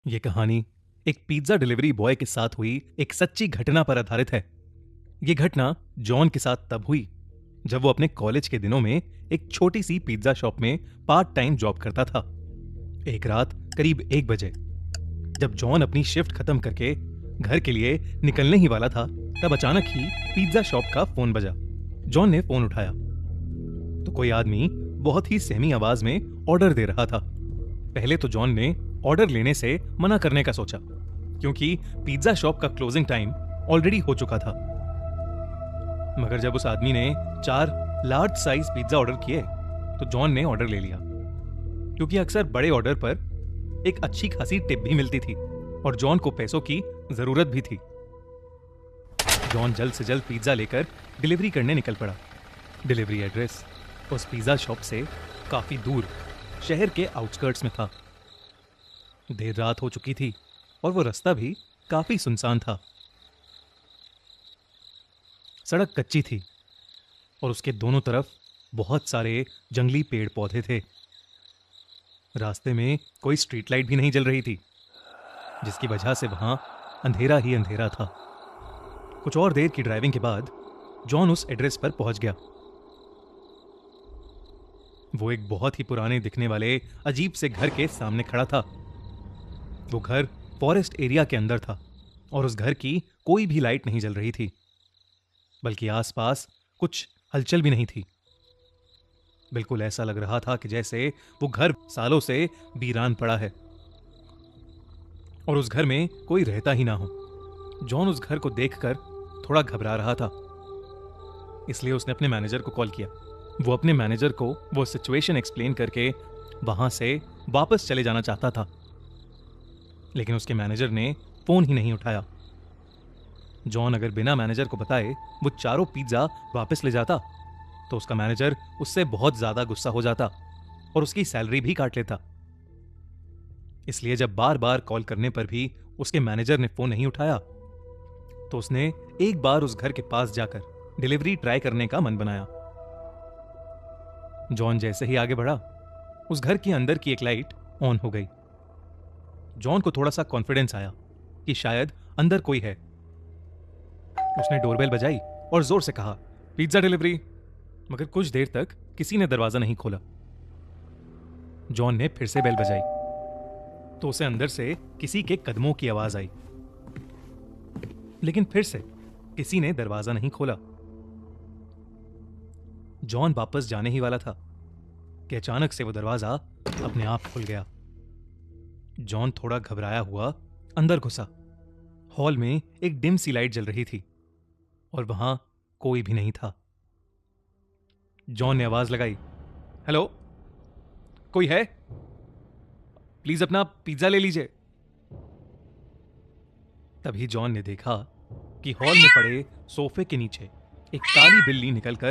ये कहानी एक पिज्जा डिलीवरी बॉय के साथ हुई एक सच्ची घटना पर आधारित है। ये घटना जॉन के साथ तब हुई जब वो अपने कॉलेज के दिनों में एक छोटी सी पिज्जा शॉप में पार्ट टाइम जॉब करता था। एक रात करीब 1 बजे जब जॉन अपनी शिफ्ट खत्म करके घर के लिए निकलने ही वाला था, तब अचानक ही पिज्जा शॉप का फोन बजा। जॉन ने फोन उठाया तो कोई आदमी बहुत ही सहमी आवाज में ऑर्डर दे रहा था। पहले तो जॉन ने ऑर्डर लेने से मना करने का सोचा, क्योंकि पिज्जा शॉप का क्लोजिंग टाइम ऑलरेडी हो चुका था। मगर जब उस आदमी ने 4 लार्ज साइज पिज्जा ऑर्डर किए तो जॉन ने ऑर्डर ले लिया, क्योंकि अक्सर बड़े ऑर्डर पर एक अच्छी खासी टिप भी मिलती थी और जॉन को पैसों की जरूरत भी थी। जॉन जल्द से जल्द पिज्जा लेकर डिलीवरी करने निकल पड़ा। डिलीवरी एड्रेस उस पिज्जा शॉप से काफी दूर शहर के आउटस्कर्ट्स में था। देर रात हो चुकी थी और वो रास्ता भी काफी सुनसान था। सड़क कच्ची थी और उसके दोनों तरफ बहुत सारे जंगली पेड़ पौधे थे। रास्ते में कोई स्ट्रीट लाइट भी नहीं जल रही थी, जिसकी वजह से वहां अंधेरा ही अंधेरा था। कुछ और देर की ड्राइविंग के बाद जॉन उस एड्रेस पर पहुंच गया। वो एक बहुत ही पुराने दिखने वाले अजीब से घर के सामने खड़ा था। वो घर फॉरेस्ट एरिया के अंदर था और उस घर की कोई भी लाइट नहीं जल रही थी, बल्कि आसपास कुछ हलचल भी नहीं थी। बिल्कुल ऐसा लग रहा था कि जैसे वो घर सालों से वीरान पड़ा है और उस घर में कोई रहता ही ना हो। जॉन उस घर को देखकर थोड़ा घबरा रहा था, इसलिए उसने अपने मैनेजर को कॉल किया। वो अपने मैनेजर को वो सिचुएशन एक्सप्लेन करके वहां से वापस चले जाना चाहता था, लेकिन उसके मैनेजर ने फोन ही नहीं उठाया। जॉन अगर बिना मैनेजर को बताए वो चारों पिज्जा वापस ले जाता तो उसका मैनेजर उससे बहुत ज्यादा गुस्सा हो जाता और उसकी सैलरी भी काट लेता। इसलिए जब बार बार कॉल करने पर भी उसके मैनेजर ने फोन नहीं उठाया तो उसने एक बार उस घर के पास जाकर डिलीवरी ट्राई करने का मन बनाया। जॉन जैसे ही आगे बढ़ा, उस घर के अंदर की एक लाइट ऑन हो गई। जॉन को थोड़ा सा कॉन्फिडेंस आया कि शायद अंदर कोई है। उसने डोरबेल बजाई और जोर से कहा, पिज्जा डिलीवरी। मगर कुछ देर तक किसी ने दरवाजा नहीं खोला। जॉन ने फिर से बेल बजाई तो उसे अंदर से किसी के कदमों की आवाज आई, लेकिन फिर से किसी ने दरवाजा नहीं खोला। जॉन वापस जाने ही वाला था कि अचानक से वो दरवाजा अपने आप खुल गया। जॉन थोड़ा घबराया हुआ अंदर घुसा। हॉल में एक डिम सी लाइट जल रही थी और वहां कोई भी नहीं था। जॉन ने आवाज लगाई, हेलो, कोई है? प्लीज अपना पिज्जा ले लीजिए। तभी जॉन ने देखा कि हॉल में पड़े सोफे के नीचे एक काली बिल्ली निकलकर